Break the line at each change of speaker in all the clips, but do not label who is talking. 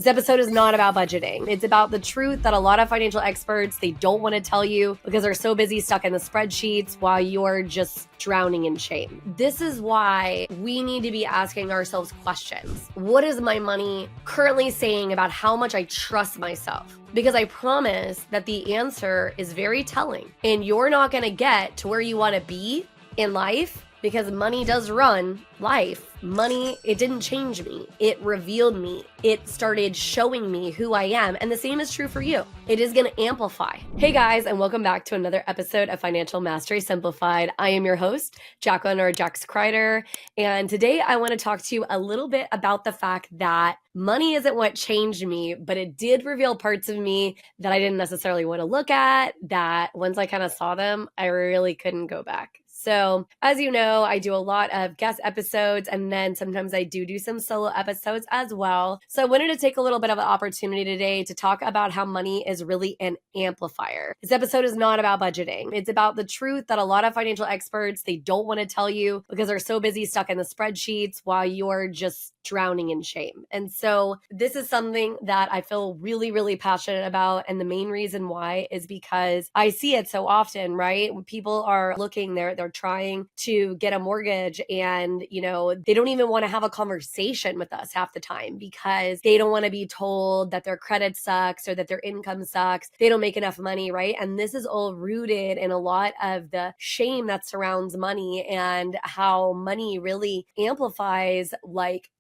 This episode is not about budgeting. It's about the truth that a lot of financial experts, they don't want to tell you because they're so busy stuck in the spreadsheets while you're just drowning in shame. This is why we need to be asking ourselves questions. What is my money currently saying about how much I trust myself? Because I promise that the answer is very telling, and you're not going to get to where you want to be in life because money does run life. Money, it didn't change me. It revealed me. It started showing me who I am. And the same is true for you. It is going to amplify. Hey guys, and welcome back to another episode of Financial Mastery Simplified. I am your host, Jacqueline or Jax Crider. And today I want to talk to you a little bit about the fact that money isn't what changed me, but it did reveal parts of me that I didn't necessarily want to look at, that once I kind of saw them, I really couldn't go back. So as you know, I do a lot of guest episodes, and then sometimes I do some solo episodes as well. So I wanted to take a little bit of an opportunity today to talk about how money is really an amplifier. This episode is not about budgeting. It's about the truth that a lot of financial experts, they don't want to tell you because they're so busy stuck in the spreadsheets while you're just drowning in shame. And so this is something that I feel really, really passionate about. And the main reason why is because I see it so often, right? When people are looking, they're trying to get a mortgage, and they don't even want to have a conversation with us half the time because they don't want to be told that their credit sucks or that their income sucks. They don't make enough money, right? And this is all rooted in a lot of the shame that surrounds money and how money really amplifies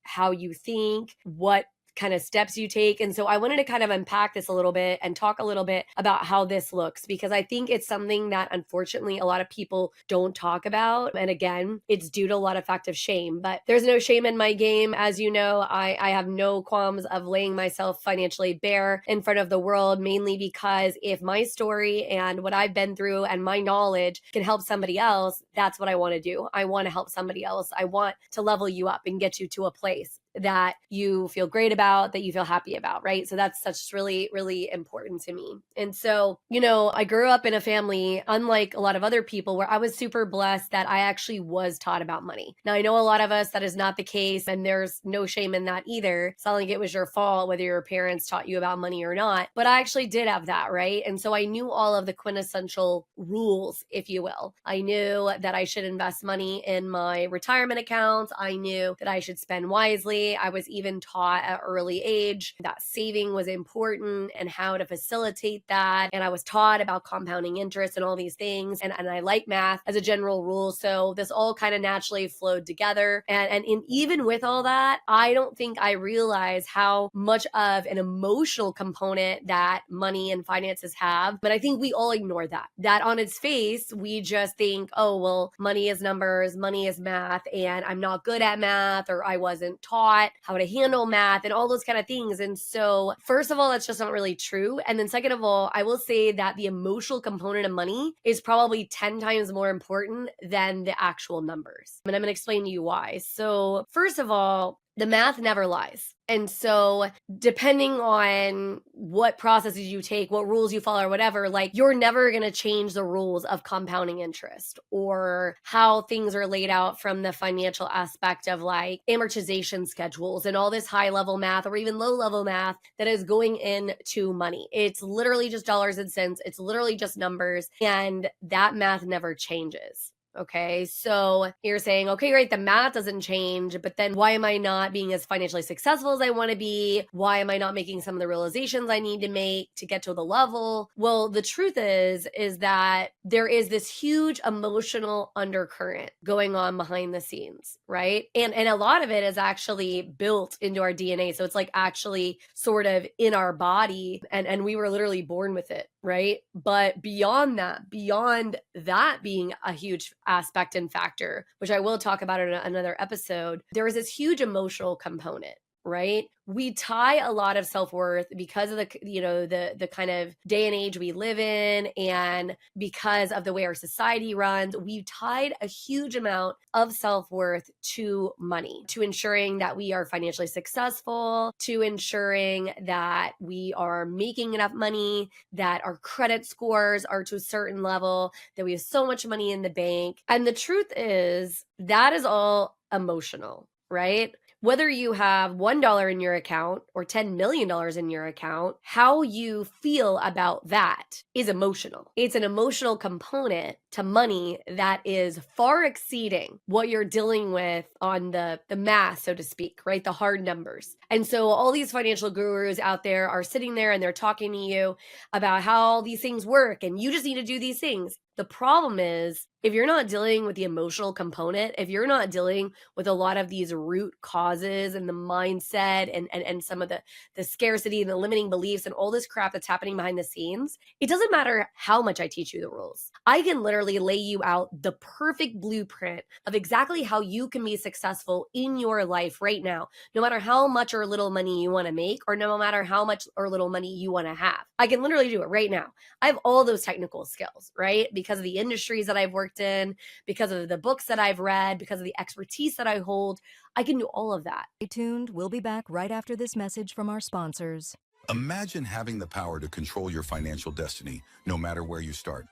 how you think, what kind of steps you take. And so I wanted to kind of unpack this a little bit and talk a little bit about how this looks, because I think it's something that unfortunately a lot of people don't talk about. And again, it's due to a lot of fact of shame, but there's no shame in my game. As you know, I have no qualms of laying myself financially bare in front of the world, mainly because if my story and what I've been through and my knowledge can help somebody else, that's what I want to do. I want to help somebody else. I want to level you up and get you to a place that you feel great about, that you feel happy about, right? So that's really, really important to me. And so, I grew up in a family, unlike a lot of other people, where I was super blessed that I actually was taught about money. Now, I know a lot of us, that is not the case, and there's no shame in that either. It's not like it was your fault whether your parents taught you about money or not, but I actually did have that, right? And so I knew all of the quintessential rules, if you will. I knew that I should invest money in my retirement accounts. I knew that I should spend wisely. I was even taught at an early age that saving was important and how to facilitate that. And I was taught about compounding interest and all these things. And I like math as a general rule. So this all kind of naturally flowed together. And even with all that, I don't think I realized how much of an emotional component that money and finances have. But I think we all ignore that on its face, we just think, oh, well, money is numbers, money is math, and I'm not good at math, or I wasn't taught how to handle math and all those kind of things. And so first of all, that's just not really true. And then second of all, I will say that the emotional component of money is probably 10 times more important than the actual numbers. And I'm going to explain to you why. So first of all, the math never lies. And so depending on what processes you take, what rules you follow or whatever, you're never going to change the rules of compounding interest or how things are laid out from the financial aspect of amortization schedules and all this high level math or even low level math that is going into money. It's literally just dollars and cents. It's literally just numbers. And that math never changes. Okay, so you're saying, okay, great, the math doesn't change, but then why am I not being as financially successful as I want to be? Why am I not making some of the realizations I need to make to get to the level? Well, the truth is that there is this huge emotional undercurrent going on behind the scenes, right? And a lot of it is actually built into our DNA. So it's actually sort of in our body, and we were literally born with it, right? But beyond that being a huge aspect and factor, which I will talk about in another episode, there is this huge emotional component, right? We tie a lot of self-worth because of the kind of day and age we live in, and because of the way our society runs, we've tied a huge amount of self-worth to money, to ensuring that we are financially successful, to ensuring that we are making enough money, that our credit scores are to a certain level, that we have so much money in the bank. And the truth is that is all emotional, right? Whether you have $1 in your account or $10 million in your account, how you feel about that is emotional. It's an emotional component to money that is far exceeding what you're dealing with on the math, so to speak, right? The hard numbers. And so all these financial gurus out there are sitting there and they're talking to you about how these things work and you just need to do these things. The problem is, if you're not dealing with the emotional component, if you're not dealing with a lot of these root causes and the mindset and some of the scarcity and the limiting beliefs and all this crap that's happening behind the scenes, it doesn't matter how much I teach you the rules. I can literally lay you out the perfect blueprint of exactly how you can be successful in your life right now, no matter how much or little money you want to make, or no matter how much or little money you want to have. I can literally do it right now. I have all those technical skills, right? Because of the industries that I've worked in, because of the books that I've read, because of the expertise that I hold, I can do all of that.
Stay tuned. We'll be back right after this message from our sponsors.
Imagine having the power to control your financial destiny, no matter where you start.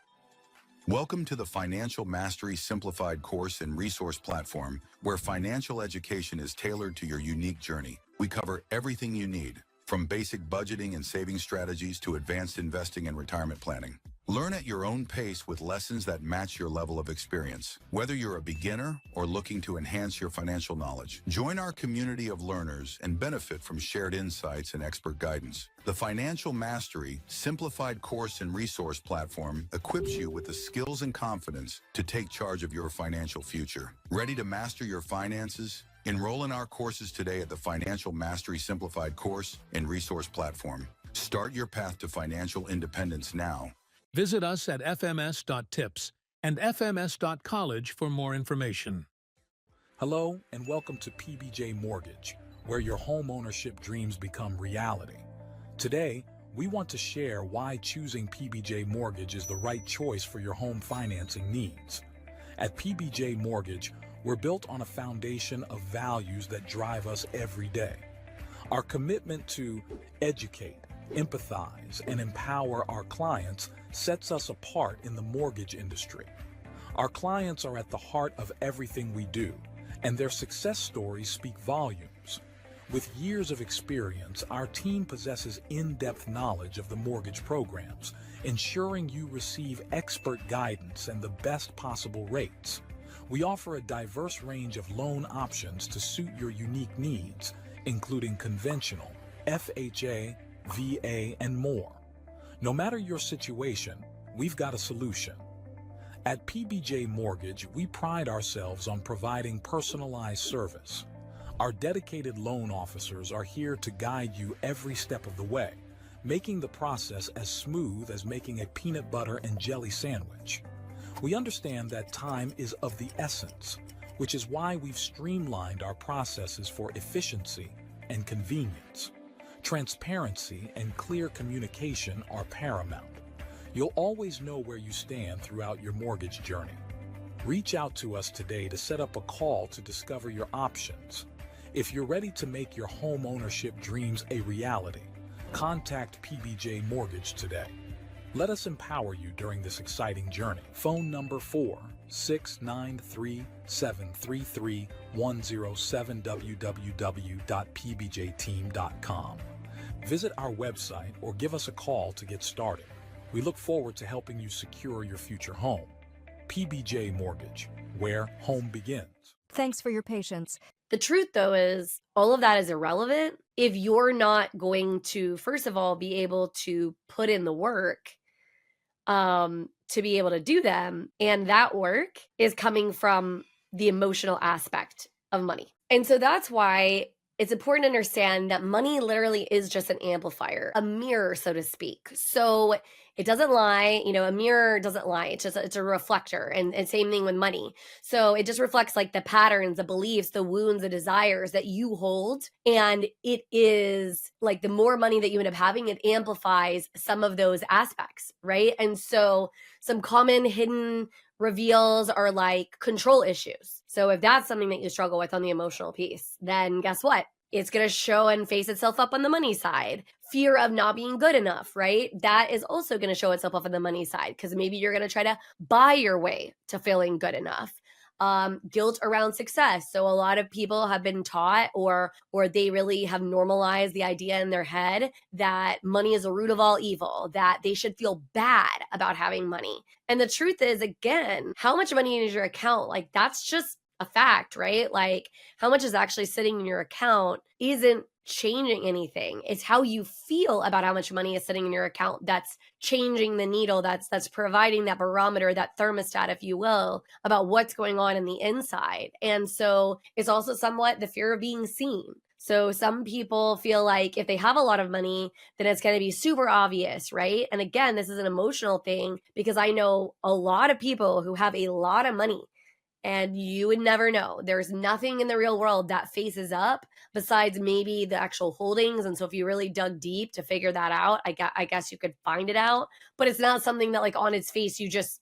Welcome to the Financial Mastery Simplified course and resource platform, where financial education is tailored to your unique journey. We cover everything you need, from basic budgeting and saving strategies to advanced investing and retirement planning. Learn at your own pace with lessons that match your level of experience. Whether you're a beginner or looking to enhance your financial knowledge, join our community of learners and benefit from shared insights and expert guidance. The Financial Mastery Simplified course and resource platform equips you with the skills and confidence to take charge of your financial future. Ready to master your finances? Enroll in our courses today at the Financial Mastery Simplified course and resource platform. Start your path to financial independence now.
Visit us at fms.tips and fms.college for more information.
Hello and welcome to PBJ Mortgage, where your home ownership dreams become reality. Today, we want to share why choosing PBJ Mortgage is the right choice for your home financing needs. At PBJ Mortgage, we're built on a foundation of values that drive us every day. Our commitment to educate, empathize, and empower our clients sets us apart in the mortgage industry. Our clients are at the heart of everything we do, and their success stories speak volumes. With years of experience, our team possesses in-depth knowledge of the mortgage programs, ensuring you receive expert guidance and the best possible rates. We offer a diverse range of loan options to suit your unique needs, including conventional, FHA, VA, and more. No matter your situation, we've got a solution. At PBJ Mortgage, we pride ourselves on providing personalized service. Our dedicated loan officers are here to guide you every step of the way, making the process as smooth as making a peanut butter and jelly sandwich. We understand that time is of the essence, which is why we've streamlined our processes for efficiency and convenience. Transparency and clear communication are paramount. You'll always know where you stand throughout your mortgage journey. Reach out to us today to set up a call to discover your options. If you're ready to make your home ownership dreams a reality, contact PBJ Mortgage today. Let us empower you during this exciting journey. Phone number 4-693-733-107 www.pbjteam.com. Visit our website or give us a call to get started. We look forward to helping you secure your future home. PBJ Mortgage, where home begins.
Thanks for your patience.
The truth, though, is all of that is irrelevant if you're not going to, first of all, be able to put in the work to be able to do them. And that work is coming from the emotional aspect of money. And so that's why it's important to understand that money literally is just an amplifier, a mirror, so to speak. So it doesn't lie, a mirror doesn't lie. It's a reflector, and same thing with money. So it just reflects like the patterns, the beliefs, the wounds, the desires that you hold. And it is like the more money that you end up having, it amplifies some of those aspects, right? And so some common hidden reveals are like control issues. So if that's something that you struggle with on the emotional piece, then guess what? It's going to show and face itself up on the money side. Fear of not being good enough, right? That is also going to show itself up on the money side because maybe you're going to try to buy your way to feeling good enough. guilt around success. So a lot of people have been taught or they really have normalized the idea in their head that money is the root of all evil, that they should feel bad about having money. And the truth is, again, how much money is your account? Like, that's just a fact, right? Like, how much is actually sitting in your account isn't changing anything. It's how you feel about how much money is sitting in your account that's changing the needle, that's providing that barometer, that thermostat, if you will, about what's going on in the inside. And so it's also somewhat the fear of being seen. So some people feel like if they have a lot of money, then it's going to be super obvious, right? And again, this is an emotional thing because I know a lot of people who have a lot of money. And you would never know. There's nothing in the real world that faces up besides maybe the actual holdings. And so if you really dug deep to figure that out, I guess you could find it out. But it's not something that like on its face you just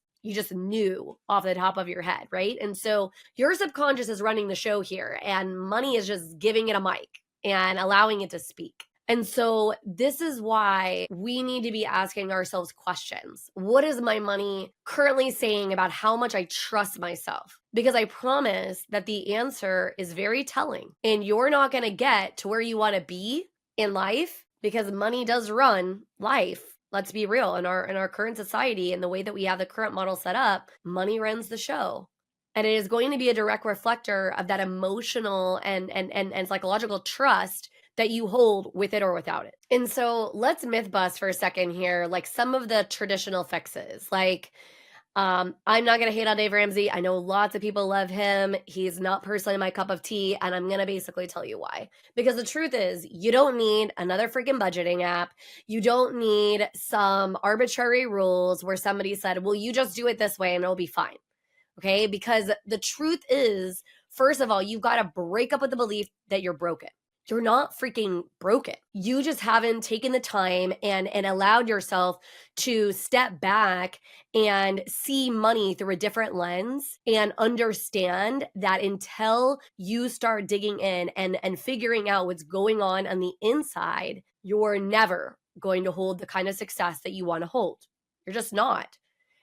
knew off the top of your head, right? And so your subconscious is running the show here, and money is just giving it a mic and allowing it to speak. And so this is why we need to be asking ourselves questions. What is my money currently saying about how much I trust myself? Because I promise that the answer is very telling. And you're not going to get to where you want to be in life because money does run life. Let's be real. In our current society and the way that we have the current model set up, money runs the show. And it is going to be a direct reflector of that emotional and psychological trust that you hold with it or without it. And so let's myth bust for a second here, like some of the traditional fixes. Like, I'm not going to hate on Dave Ramsey. I know lots of people love him. He's not personally my cup of tea. And I'm going to basically tell you why. Because the truth is, you don't need another freaking budgeting app. You don't need some arbitrary rules where somebody said, well, you just do it this way and it'll be fine. Okay? Because the truth is, first of all, you've got to break up with the belief that you're broken. You're not freaking broken. You just haven't taken the time and allowed yourself to step back and see money through a different lens and understand that until you start digging in and figuring out what's going on the inside, you're never going to hold the kind of success that you want to hold. You're just not.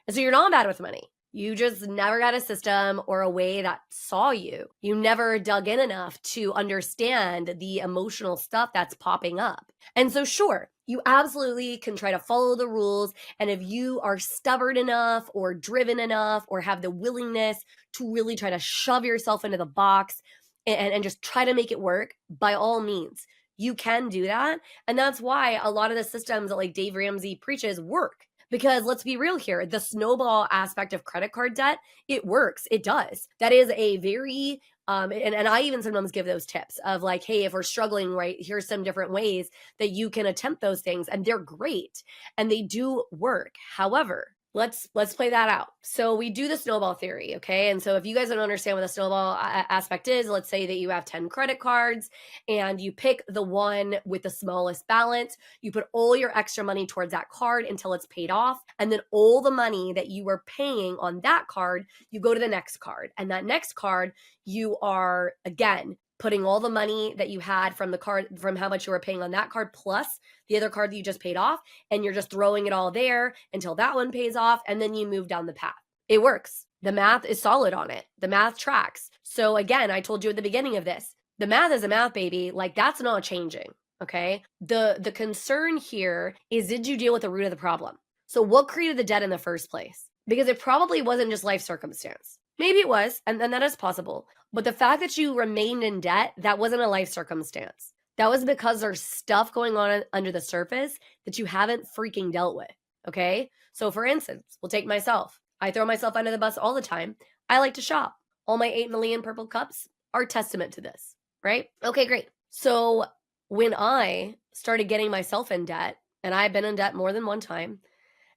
And so you're not bad with money. You just never got a system or a way that saw you. You never dug in enough to understand the emotional stuff that's popping up. And so sure, you absolutely can try to follow the rules. And if you are stubborn enough or driven enough or have the willingness to really try to shove yourself into the box and just try to make it work, by all means, you can do that. And that's why a lot of the systems that like Dave Ramsey preaches work. Because let's be real here, the snowball aspect of credit card debt, it works. It does. That is a very, and I even sometimes give those tips of like, hey, if we're struggling, right, here's some different ways that you can attempt those things. And they're great. And they do work. However, let's play that out. So we do the snowball theory, okay? And so if you guys don't understand what the snowball aspect is, let's say that you have 10 credit cards and you pick the one with the smallest balance. You put all your extra money towards that card until it's paid off. And then all the money that you were paying on that card, you go to the next card. And that next card, you are, again, putting all the money that you had from the card, from how much you were paying on that card, plus the other card that you just paid off, and you're just throwing it all there until that one pays off, and then you move down the path. It works. The math is solid on it. The math tracks. So again, I told you at the beginning of this, the math is a math, baby. Like, that's not changing, okay? The concern here is, did you deal with the root of the problem? So what created the debt in the first place? Because it probably wasn't just life circumstance. Maybe it was, and that is possible. But the fact that you remained in debt, that wasn't a life circumstance. That was because there's stuff going on under the surface that you haven't freaking dealt with, okay? So for instance, we'll take myself. I throw myself under the bus all the time. I like to shop. All my 8 million purple cups are testament to this, right? Okay, great. So when I started getting myself in debt, and I've been in debt more than one time,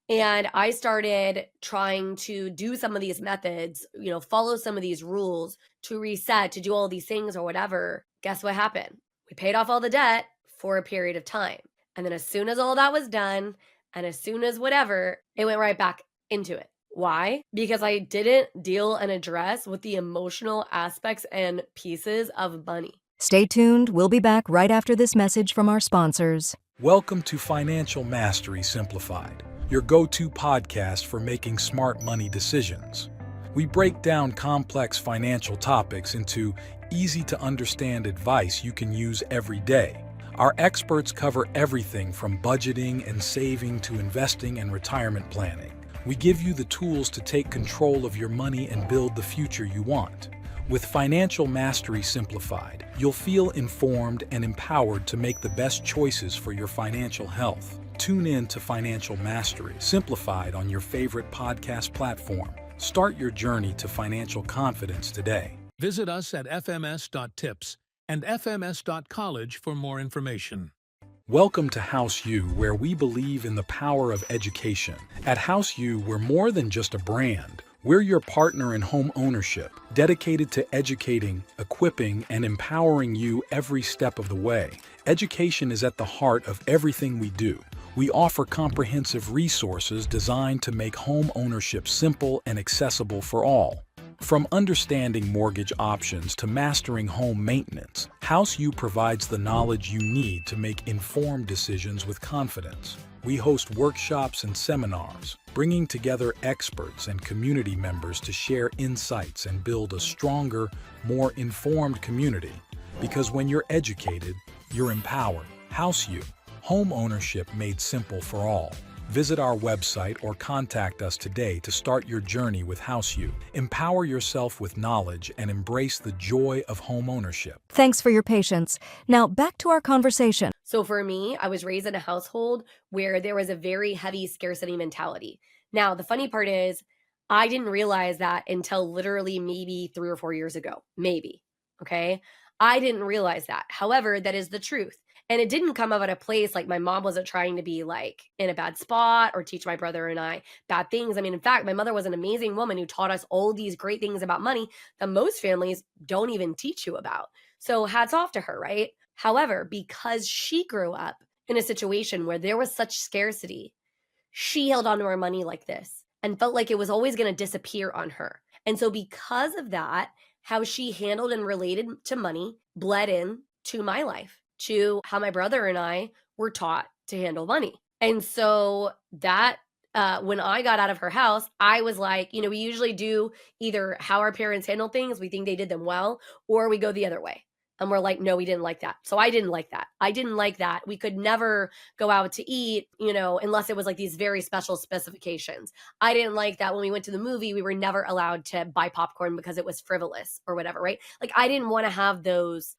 and I started trying to do some of these methods, follow some of these rules to reset, to do all these things or whatever. Guess what happened? We paid off all the debt for a period of time. And then as soon as all that was done, and as soon as whatever, it went right back into it. Why? Because I didn't deal and address with the emotional aspects and pieces of money.
Stay tuned. We'll be back right after this message from our sponsors.
Welcome to Financial Mastery Simplified, your go-to podcast for making smart money decisions. We break down complex financial topics into easy-to-understand advice you can use every day. Our experts cover everything from budgeting and saving to investing and retirement planning. We give you the tools to take control of your money and build the future you want. With Financial Mastery Simplified, you'll feel informed and empowered to make the best choices for your financial health. Tune in to Financial Mastery Simplified on your favorite podcast platform. Start your journey to financial confidence today.
Visit us at fms.tips and fms.college for more information.
Welcome to House U, where we believe in the power of education. At House U, we're more than just a brand. We're your partner in home ownership, dedicated to educating, equipping, and empowering you every step of the way. Education is at the heart of everything we do. We offer comprehensive resources designed to make home ownership simple and accessible for all. From understanding mortgage options to mastering home maintenance, House U provides the knowledge you need to make informed decisions with confidence. We host workshops and seminars, bringing together experts and community members to share insights and build a stronger, more informed community. Because when you're educated, you're empowered. House U, home ownership made simple for all. Visit our website or contact us today to start your journey with House U. Empower yourself with knowledge and embrace the joy of home ownership.
Thanks for your patience. Now back to our conversation.
So for me, I was raised in a household where there was a very heavy scarcity mentality. Now, the funny part is I didn't realize that until literally maybe 3 or 4 years ago. Maybe. Okay. I didn't realize that. However, that is the truth. And it didn't come up at a place like my mom wasn't trying to be like in a bad spot or teach my brother and I bad things. I mean, in fact, my mother was an amazing woman who taught us all these great things about money that most families don't even teach you about. So hats off to her, right? However, because she grew up in a situation where there was such scarcity, she held on to her money like this and felt like it was always going to disappear on her. And so because of that, how she handled and related to money bled in to my life, to how my brother and I were taught to handle money. And so that when I got out of her house, I was like, we usually do either how our parents handle things, we think they did them well, or we go the other way. And we're like, no, we didn't like that. So I didn't like that. I didn't like that. We could never go out to eat, unless it was like these very special specifications. I didn't like that when we went to the movie, we were never allowed to buy popcorn because it was frivolous or whatever, right? Like I didn't want to have those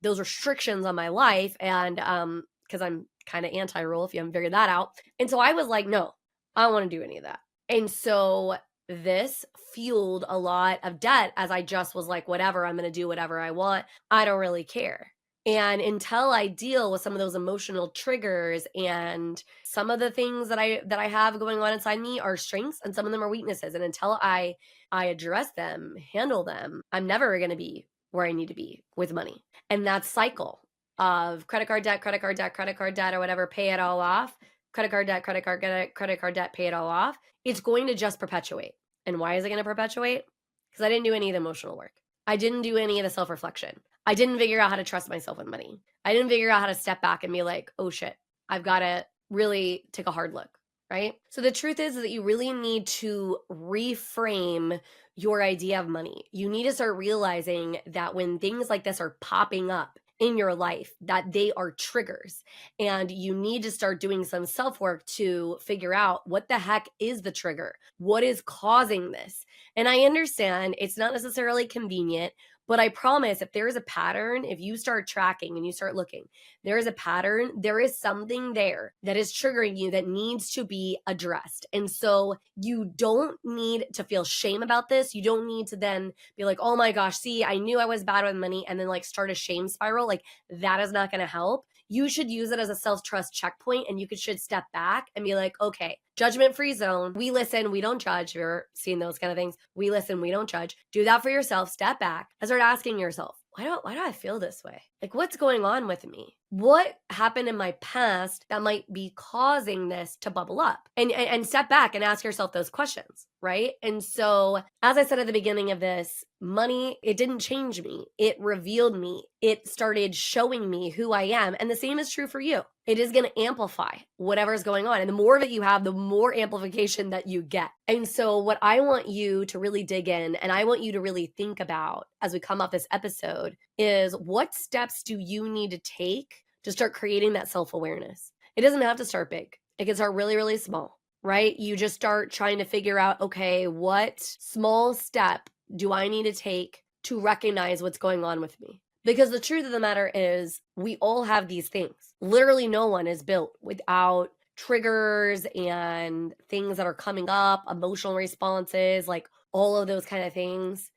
restrictions on my life. And because I'm kind of anti-rule, if you haven't figured that out. And so I was like, no, I don't want to do any of that. And so this fueled a lot of debt as I just was like, whatever, I'm going to do whatever I want. I don't really care. And until I deal with some of those emotional triggers and some of the things that I have going on inside me are strengths and some of them are weaknesses. And until I address them, handle them, I'm never going to be where I need to be with money. And that cycle of credit card debt, or whatever, pay it all off, credit card debt, pay it all off. It's going to just perpetuate. And why is it going to perpetuate? Because I didn't do any of the emotional work. I didn't do any of the self-reflection. I didn't figure out how to trust myself with money. I didn't figure out how to step back and be like, oh shit, I've got to really take a hard look, right? So the truth is that you really need to reframe your idea of money. You need to start realizing that when things like this are popping up in your life, that they are triggers, and you need to start doing some self-work to figure out what the heck is the trigger, what is causing this. And I understand it's not necessarily convenient, but I promise if there is a pattern, if you start tracking and you start looking, there is a pattern, there is something there that is triggering you that needs to be addressed. And so you don't need to feel shame about this. You don't need to then be like, oh my gosh, see, I knew I was bad with money, and then like start a shame spiral. Like that is not going to help. You should use it as a self-trust checkpoint, and you should step back and be like, okay, judgment-free zone. We listen, we don't judge. If you're seeing those kind of things, we listen, we don't judge. Do that for yourself. Step back and start asking yourself, why do I feel this way? Like, what's going on with me? What happened in my past that might be causing this to bubble up? And step back and ask yourself those questions, right? And so, as I said at the beginning of this, money, it didn't change me. It revealed me. It started showing me who I am. And the same is true for you. It is going to amplify whatever's going on. And the more of it you have, the more amplification that you get. And so what I want you to really dig in, and I want you to really think about as we come off this episode, is what steps do you need to take to start creating that self-awareness? It doesn't have to start big. It can start really, really small, right? You just start trying to figure out, okay, what small step do I need to take to recognize what's going on with me? Because the truth of the matter is, we all have these things. Literally, no one is built without triggers and things that are coming up, emotional responses, like all of those kind of things.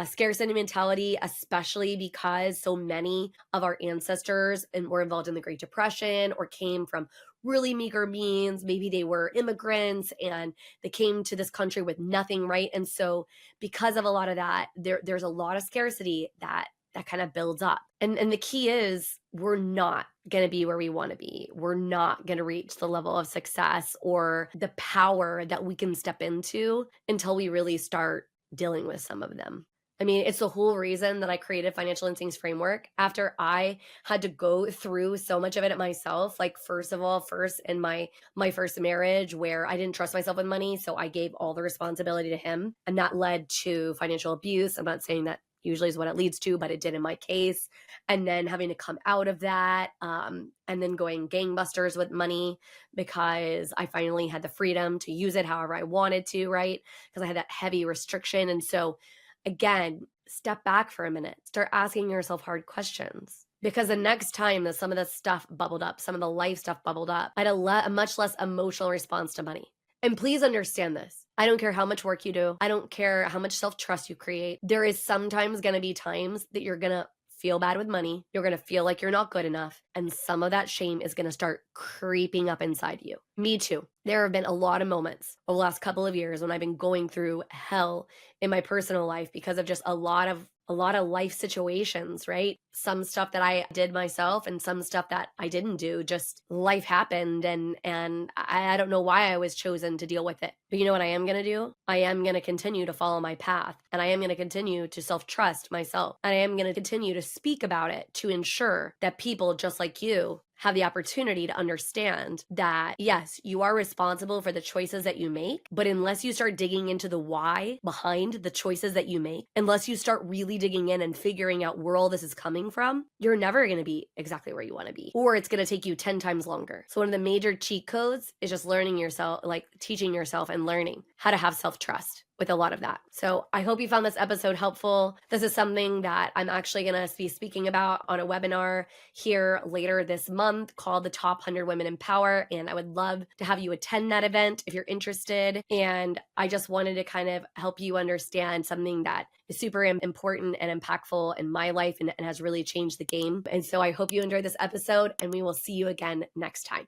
Scarcity mentality, especially because so many of our ancestors were involved in the Great Depression or came from really meager means. Maybe they were immigrants and they came to this country with nothing, right? And so because of a lot of that, there's a lot of scarcity that kind of builds up. And the key is, we're not going to be where we want to be. We're not going to reach the level of success or the power that we can step into until we really start dealing with some of them. I mean, it's the whole reason that I created Financial Instincts Framework after I had to go through so much of it myself. Like, first in my first marriage, where I didn't trust myself with money. So I gave all the responsibility to him, and that led to financial abuse. I'm not saying that usually is what it leads to, but it did in my case. And then having to come out of that, and then going gangbusters with money because I finally had the freedom to use it however I wanted to, right? Because I had that heavy restriction. And so again, step back for a minute, start asking yourself hard questions. Because the next time that some of this stuff bubbled up, some of the life stuff bubbled up, I had a much less emotional response to money. And please understand this. I don't care how much work you do. I don't care how much self-trust you create. There is sometimes going to be times that you're going to feel bad with money. You're going to feel like you're not good enough. And some of that shame is going to start creeping up inside you. Me too. There have been a lot of moments over the last couple of years when I've been going through hell in my personal life because of just a lot of life situations, right? Some stuff that I did myself and some stuff that I didn't do. Just life happened, and I don't know why I was chosen to deal with it. But you know what I am going to do? I am going to continue to follow my path, and I am going to continue to self-trust myself. And I am going to continue to speak about it to ensure that people just like you have the opportunity to understand that, yes, you are responsible for the choices that you make, but unless you start digging into the why behind the choices that you make, unless you start really digging in and figuring out where all this is coming from, you're never going to be exactly where you want to be, or it's going to take you 10 times longer. So one of the major cheat codes is just learning yourself, like teaching yourself and learning how to have self-trust with a lot of that. So I hope you found this episode helpful. This is something that I'm actually going to be speaking about on a webinar here later this month called the Top 100 Women in Power. And I would love to have you attend that event if you're interested. And I just wanted to kind of help you understand something that is super important and impactful in my life and has really changed the game. And so I hope you enjoyed this episode, and we will see you again next time.